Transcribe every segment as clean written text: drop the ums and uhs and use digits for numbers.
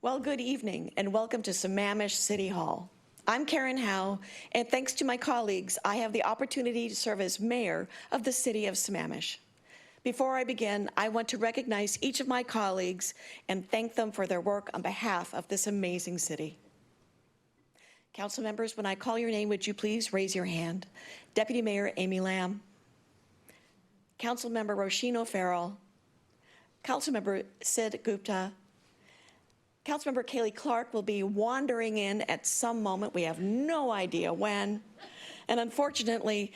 Well, good evening and welcome to Sammamish City Hall. I'm Karen Howe, and thanks to my colleagues, I have the opportunity to serve as mayor of the city of Sammamish. Before I begin, I want to recognize each of my colleagues and thank them for their work on behalf of this amazing city. Council members, when I call your name, would you please raise your hand? Deputy Mayor Amy Lamb, Council Member Roshino Farrell, Council Member Sid Gupta, Councilmember Kaylee Clark will be wandering in at some moment. We have no idea when. And unfortunately,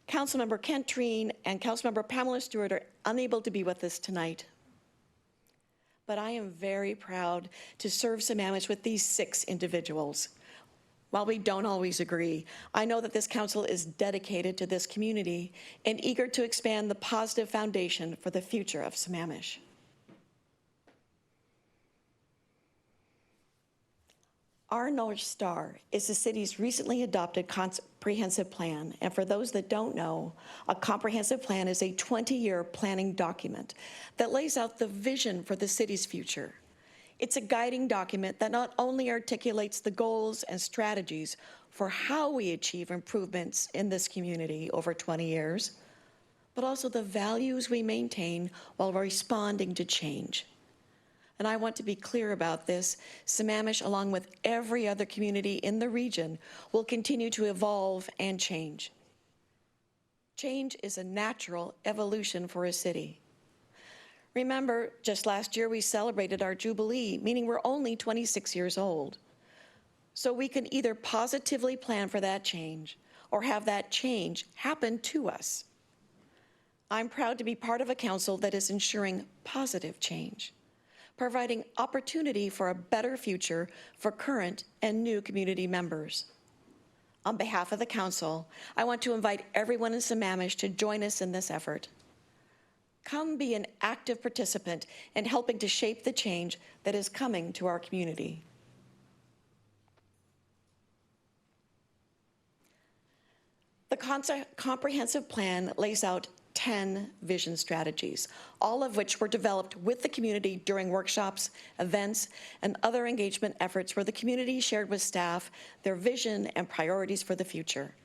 Councilmember Kent Treen and Councilmember Pamela Stewart are unable to be with us tonight. But I am very proud to serve Sammamish with these 6 individuals. While we don't always agree, I know that this council is dedicated to this community and eager to expand the positive foundation for the future of Sammamish. Our North Star is the city's recently adopted comprehensive plan. And for those that don't know, a comprehensive plan is a 20-year planning document that lays out the vision for the city's future. It's a guiding document that not only articulates the goals and strategies for how we achieve improvements in this community over 20 years, but also the values we maintain while responding to change. And I want to be clear about this. Sammamish, along with every other community in the region, will continue to evolve and change. Change is a natural evolution for a city. Remember, just last year we celebrated our Jubilee, meaning we're only 26 years old. So we can either positively plan for that change or have that change happen to us. I'm proud to be part of a council that is ensuring positive change, providing opportunity for a better future for current and new community members. On behalf of the council, I want to invite everyone in Sammamish to join us in this effort. Come be an active participant in helping to shape the change that is coming to our community. The comprehensive plan lays out 10 vision strategies, all of which were developed with the community during workshops, events, and other engagement efforts where the community shared with staff their vision and priorities for the future.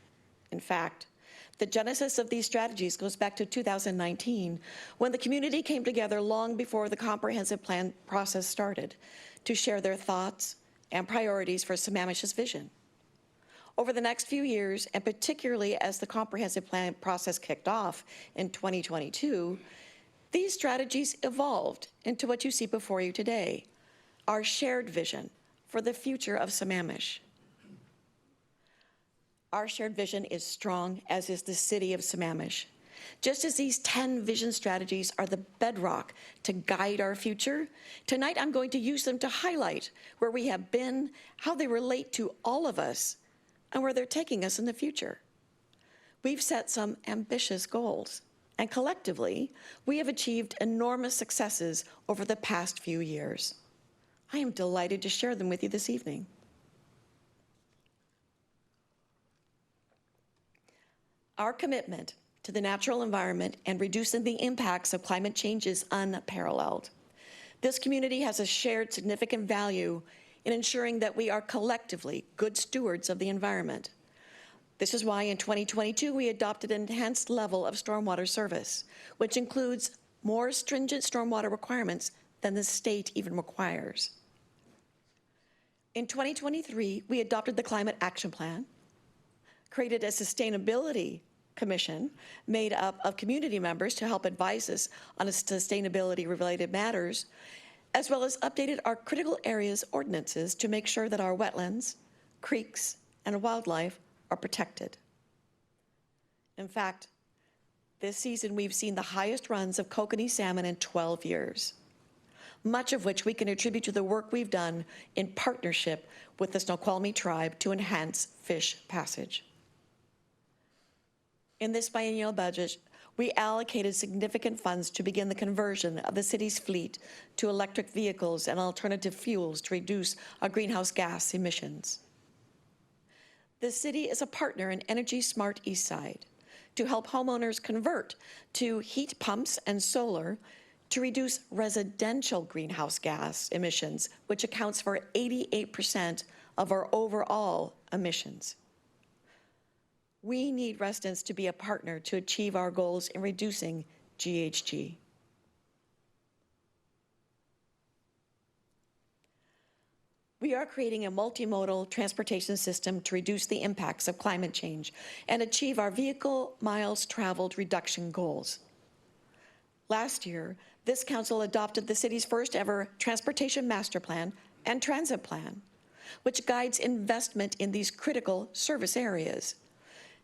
In fact, the genesis of these strategies goes back to 2019, when the community came together long before the comprehensive plan process started to share their thoughts and priorities for Sammamish's vision. Over the next few years, and particularly as the comprehensive plan process kicked off in 2022, these strategies evolved into what you see before you today, our shared vision for the future of Sammamish. Our shared vision is strong, as is the city of Sammamish. Just as these 10 vision strategies are the bedrock to guide our future, tonight I'm going to use them to highlight where we have been, how they relate to all of us, and where they're taking us in the future. We've set some ambitious goals, and collectively, we have achieved enormous successes over the past few years. I am delighted to share them with you this evening. Our commitment to the natural environment and reducing the impacts of climate change is unparalleled. This community has a shared significant value in ensuring that we are collectively good stewards of the environment. This is why in 2022 we adopted an enhanced level of stormwater service, which includes more stringent stormwater requirements than the state even requires. In 2023, we adopted the Climate Action Plan, created a sustainability commission made up of community members to help advise us on sustainability-related matters, as well as updated our critical areas ordinances to make sure that our wetlands, creeks, and wildlife are protected. In fact, this season we've seen the highest runs of kokanee salmon in 12 years, much of which we can attribute to the work we've done in partnership with the Snoqualmie tribe to enhance fish passage. In this biennial budget, we allocated significant funds to begin the conversion of the city's fleet to electric vehicles and alternative fuels to reduce our greenhouse gas emissions. The city is a partner in Energy Smart Eastside to help homeowners convert to heat pumps and solar to reduce residential greenhouse gas emissions, which accounts for 88% of our overall emissions. We need residents to be a partner to achieve our goals in reducing GHG. We are creating a multimodal transportation system to reduce the impacts of climate change and achieve our vehicle miles traveled reduction goals. Last year, this council adopted the city's first ever transportation master plan and transit plan, which guides investment in these critical service areas.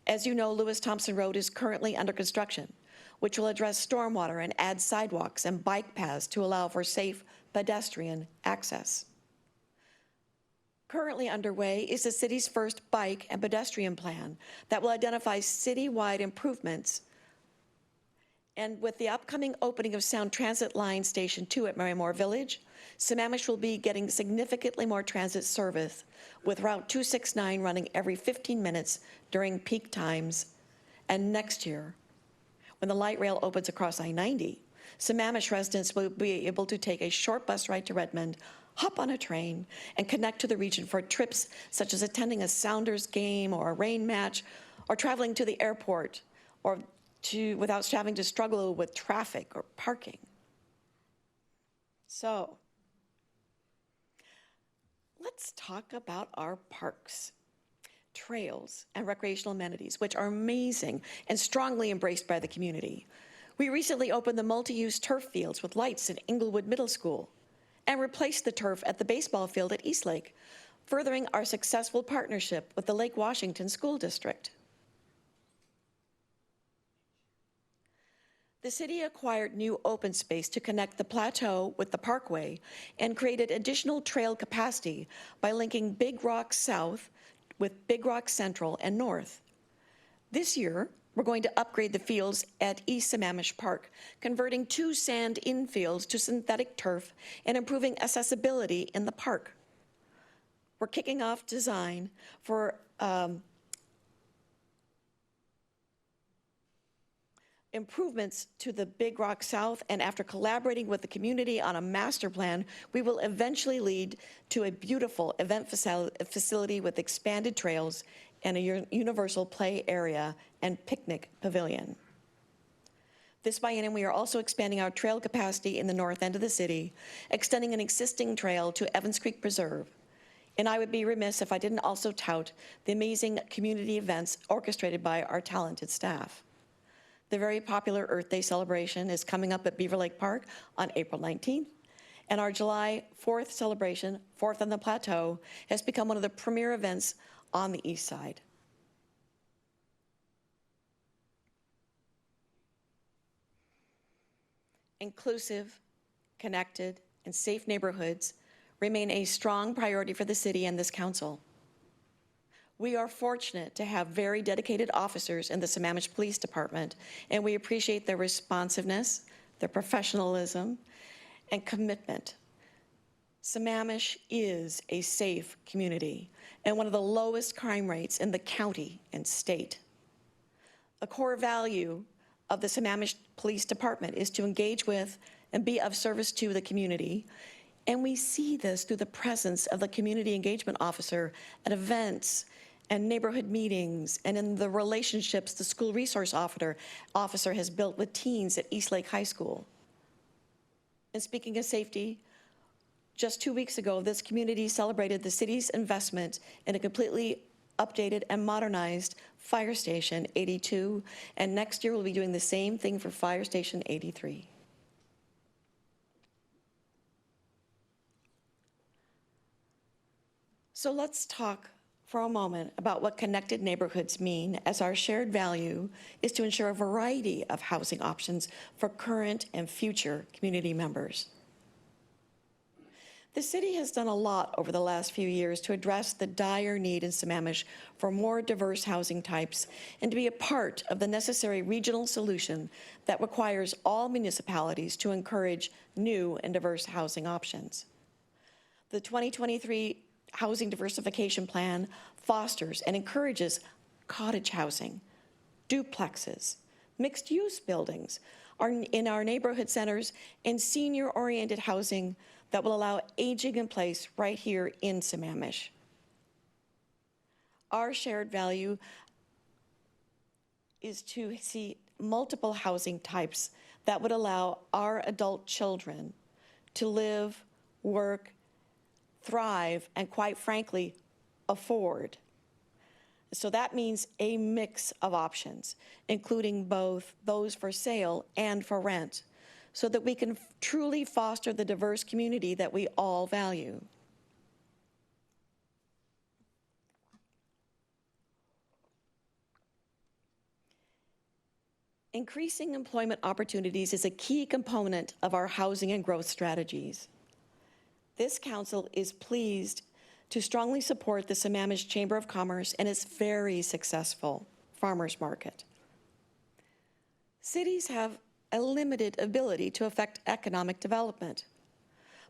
As you know, Lewis Thompson Road is currently under construction, which will address stormwater and add sidewalks and bike paths to allow for safe pedestrian access. Currently underway is the city's first bike and pedestrian plan that will identify citywide improvements. And with the upcoming opening of Sound Transit Line Station 2 at Marymore Village, Sammamish will be getting significantly more transit service, with Route 269 running every 15 minutes during peak times. And next year, when the light rail opens across I-90, Sammamish residents will be able to take a short bus ride to Redmond, hop on a train, and connect to the region for trips such as attending a Sounders game or a rain match, or traveling to the airport, or without having to struggle with traffic or parking. So, let's talk about our parks, trails, and recreational amenities, which are amazing and strongly embraced by the community. We recently opened the multi-use turf fields with lights at Inglewood Middle School and replaced the turf at the baseball field at Eastlake, furthering our successful partnership with the Lake Washington School District. The city acquired new open space to connect the plateau with the parkway and created additional trail capacity by linking Big Rock South with Big Rock Central and North. This year, we're going to upgrade the fields at East Sammamish Park, converting 2 sand infields to synthetic turf and improving accessibility in the park. We're kicking off design for improvements to the Big Rock South, and after collaborating with the community on a master plan, we will eventually lead to a beautiful event facility with expanded trails and a universal play area and picnic pavilion. This biennium, we are also expanding our trail capacity in the north end of the city, extending an existing trail to Evans Creek Preserve. And I would be remiss if I didn't also tout the amazing community events orchestrated by our talented staff. The very popular Earth Day celebration is coming up at Beaver Lake Park on April 19th, and our July 4th celebration, 4th on the Plateau, has become one of the premier events on the east side. Inclusive, connected, and safe neighborhoods remain a strong priority for the city and this council. We are fortunate to have very dedicated officers in the Sammamish Police Department, and we appreciate their responsiveness, their professionalism, and commitment. Sammamish is a safe community and one of the lowest crime rates in the county and state. A core value of the Sammamish Police Department is to engage with and be of service to the community, and we see this through the presence of the community engagement officer at events and neighborhood meetings, and in the relationships the school resource officer has built with teens at Eastlake High School. And speaking of safety, just 2 weeks ago, this community celebrated the city's investment in a completely updated and modernized Fire Station 82, and next year we'll be doing the same thing for Fire Station 83. So let's talk for a moment about what connected neighborhoods mean, as our shared value is to ensure a variety of housing options for current and future community members. The city has done a lot over the last few years to address the dire need in Sammamish for more diverse housing types and to be a part of the necessary regional solution that requires all municipalities to encourage new and diverse housing options. The 2023 Housing Diversification Plan fosters and encourages cottage housing, duplexes, mixed-use buildings, in our neighborhood centers, and senior-oriented housing that will allow aging in place right here in Sammamish. Our shared value is to see multiple housing types that would allow our adult children to live, work, thrive, and quite frankly, afford. So that means a mix of options, including both those for sale and for rent, so that we can truly foster the diverse community that we all value. Increasing employment opportunities is a key component of our housing and growth strategies. This council is pleased to strongly support the Sammamish Chamber of Commerce and its very successful farmers market. Cities have a limited ability to affect economic development.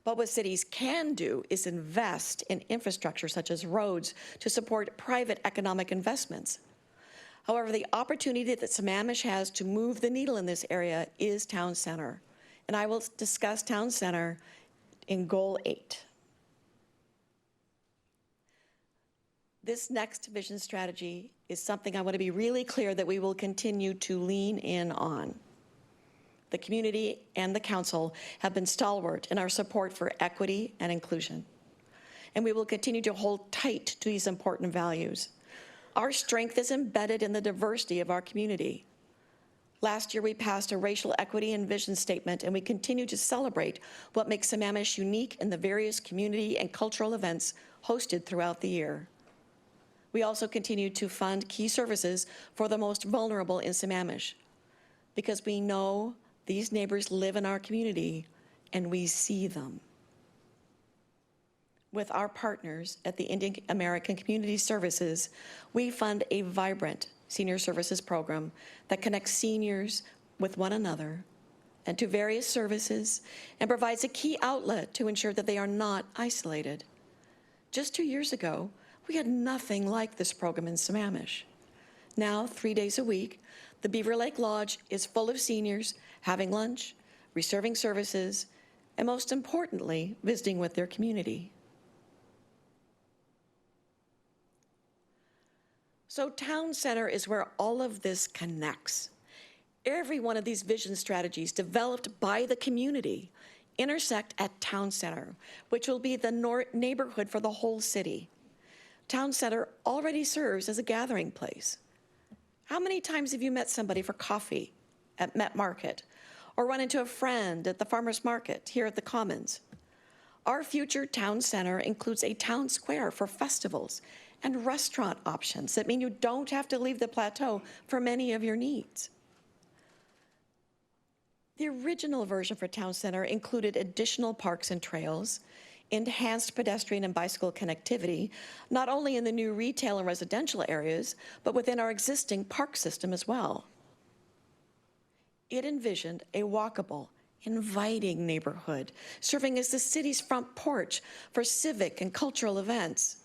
But what cities can do is invest in infrastructure such as roads to support private economic investments. However, the opportunity that Sammamish has to move the needle in this area is Town Center. And I will discuss Town Center in Goal 8. This next vision strategy is something I want to be really clear that we will continue to lean in on. The community and the council have been stalwart in our support for equity and inclusion. And we will continue to hold tight to these important values. Our strength is embedded in the diversity of our community. Last year, we passed a racial equity and vision statement, and we continue to celebrate what makes Sammamish unique in the various community and cultural events hosted throughout the year. We also continue to fund key services for the most vulnerable in Sammamish, because we know these neighbors live in our community and we see them. With our partners at the Indian American Community Services, we fund a vibrant senior services program that connects seniors with one another and to various services and provides a key outlet to ensure that they are not isolated. Just 2 years ago, we had nothing like this program in Sammamish. Now, 3 days a week, the Beaver Lake Lodge is full of seniors having lunch, receiving services, and most importantly, visiting with their community. So Town Center is where all of this connects. Every one of these vision strategies developed by the community intersect at Town Center, which will be the neighborhood for the whole city. Town Center already serves as a gathering place. How many times have you met somebody for coffee at Met Market or run into a friend at the farmer's market here at the Commons? Our future Town Center includes a town square for festivals and restaurant options that mean you don't have to leave the plateau for many of your needs. The original version for Town Center included additional parks and trails, enhanced pedestrian and bicycle connectivity, not only in the new retail and residential areas, but within our existing park system as well. It envisioned a walkable, inviting neighborhood, serving as the city's front porch for civic and cultural events.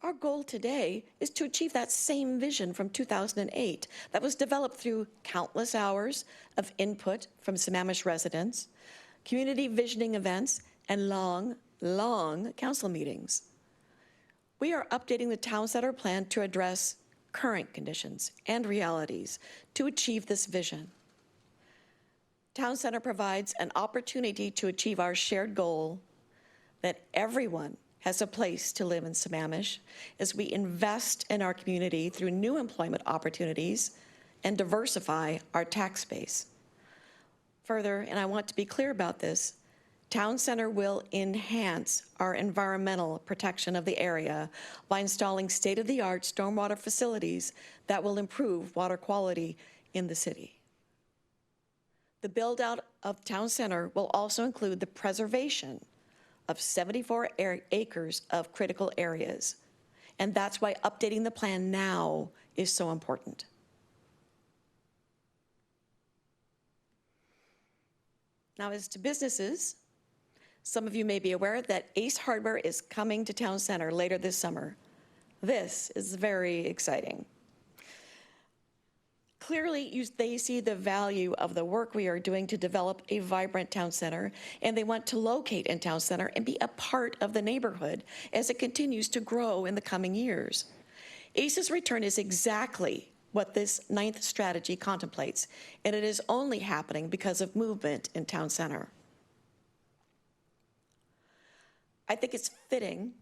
Our goal today is to achieve that same vision from 2008 that was developed through countless hours of input from Sammamish residents, community visioning events, and long council meetings. We are updating the Town Center plan to address current conditions and realities to achieve this vision. Town Center provides an opportunity to achieve our shared goal that everyone has a place to live in Sammamish as we invest in our community through new employment opportunities and diversify our tax base. Further, and I want to be clear about this, Town Center will enhance our environmental protection of the area by installing state-of-the-art stormwater facilities that will improve water quality in the city. The build-out of Town Center will also include the preservation of 74 acres of critical areas. And that's why updating the plan now is so important. Now, as to businesses, some of you may be aware that Ace Hardware is coming to Town Center later this summer. This is very exciting. Clearly, they see the value of the work we are doing to develop a vibrant town center, and they want to locate in town center and be a part of the neighborhood as it continues to grow in the coming years. ACE's return is exactly what this 9th strategy contemplates, and it is only happening because of movement in town center. I think it's fitting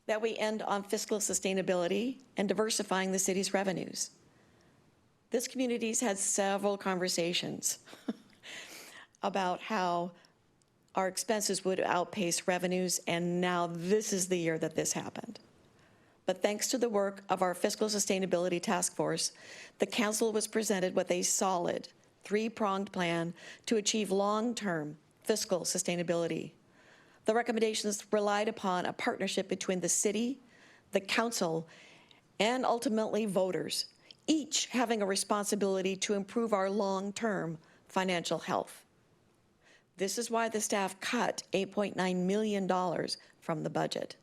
that we end on fiscal sustainability and diversifying the city's revenues. This community's had several conversations about how our expenses would outpace revenues, and now this is the year that this happened. But thanks to the work of our Fiscal Sustainability Task Force, the Council was presented with a solid, three-pronged plan to achieve long-term fiscal sustainability. The recommendations relied upon a partnership between the city, the Council, and ultimately voters, each having a responsibility to improve our long-term financial health. This is why the staff cut $8.9 million from the budget.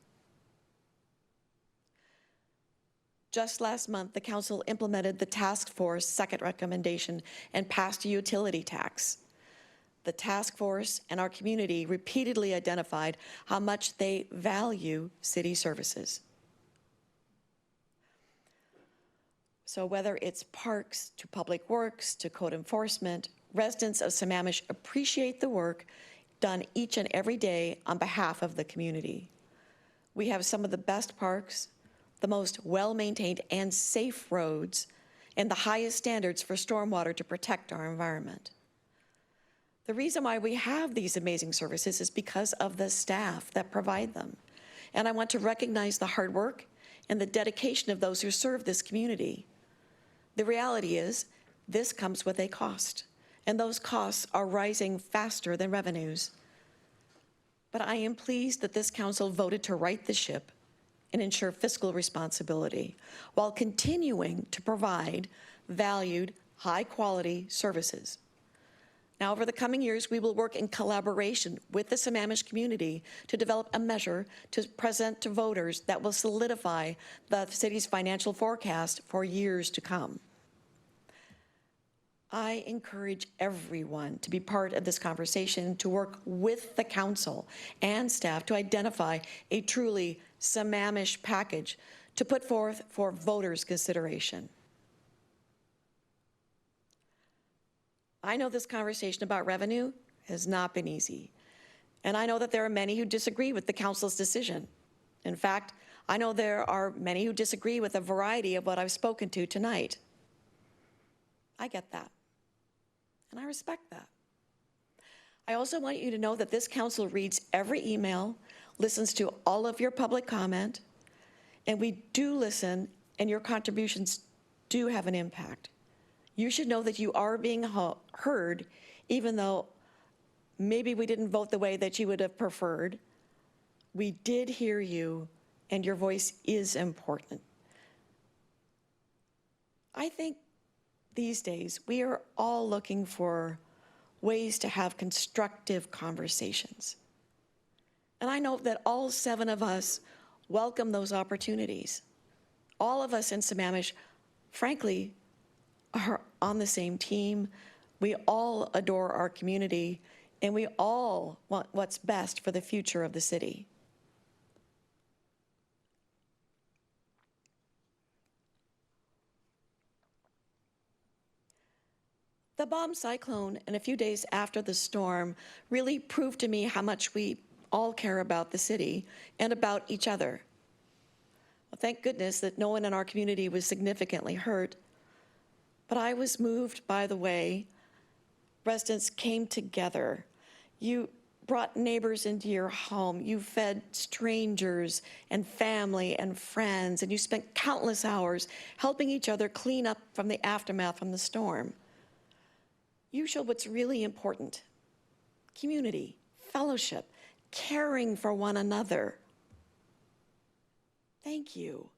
Just last month, the Council implemented the task force second recommendation and passed a utility tax. The task force and our community repeatedly identified how much they value city services. So whether it's parks to public works to code enforcement, residents of Sammamish appreciate the work done each and every day on behalf of the community. We have some of the best parks, the most well-maintained and safe roads, and the highest standards for stormwater to protect our environment. The reason why we have these amazing services is because of the staff that provide them. And I want to recognize the hard work and the dedication of those who serve this community. The reality is, this comes with a cost, and those costs are rising faster than revenues. But I am pleased that this council voted to right the ship and ensure fiscal responsibility while continuing to provide valued, high-quality services. Now, over the coming years, we will work in collaboration with the Sammamish community to develop a measure to present to voters that will solidify the city's financial forecast for years to come. I encourage everyone to be part of this conversation, to work with the council and staff to identify a truly Sammamish package to put forth for voters' consideration. I know this conversation about revenue has not been easy, and I know that there are many who disagree with the council's decision. In fact, I know there are many who disagree with a variety of what I've spoken to tonight. I get that, and I respect that. I also want you to know that this council reads every email, listens to all of your public comment, and we do listen, and your contributions do have an impact. You should know that you are being heard, even though maybe we didn't vote the way that you would have preferred. We did hear you, and your voice is important. I think these days we are all looking for ways to have constructive conversations. And I know that all 7 of us welcome those opportunities. All of us in Sammamish, frankly, are on the same team. We all adore our community, and we all want what's best for the future of the city. The bomb cyclone and a few days after the storm really proved to me how much we all care about the city and about each other. Well, thank goodness that no one in our community was significantly hurt. But I was moved by the way residents came together. You brought neighbors into your home. You fed strangers and family and friends, and you spent countless hours helping each other clean up from the aftermath from the storm. You showed what's really important: community, fellowship, caring for one another. Thank you.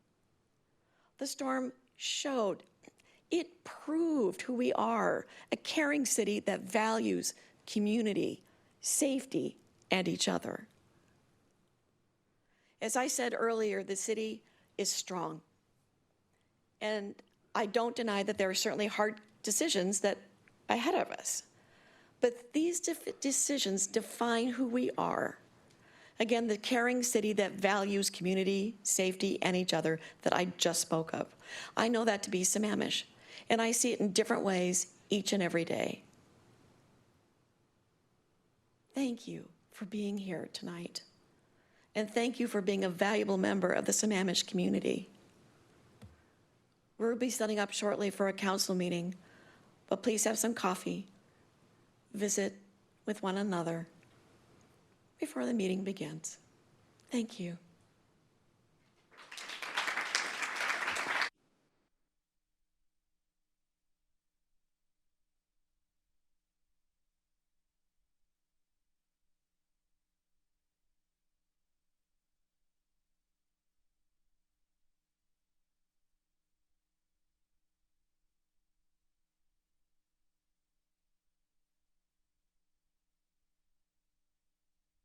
The storm showed, it proved who we are, a caring city that values community, safety, and each other. As I said earlier, the city is strong. And I don't deny that there are certainly hard decisions that ahead of us, but these decisions define who we are. Again, the caring city that values community, safety, and each other that I just spoke of. I know that to be Sammamish, and I see it in different ways each and every day. Thank you for being here tonight, and thank you for being a valuable member of the Sammamish community. We'll be setting up shortly for a council meeting, but please have some coffee, visit with one another before the meeting begins. Thank you.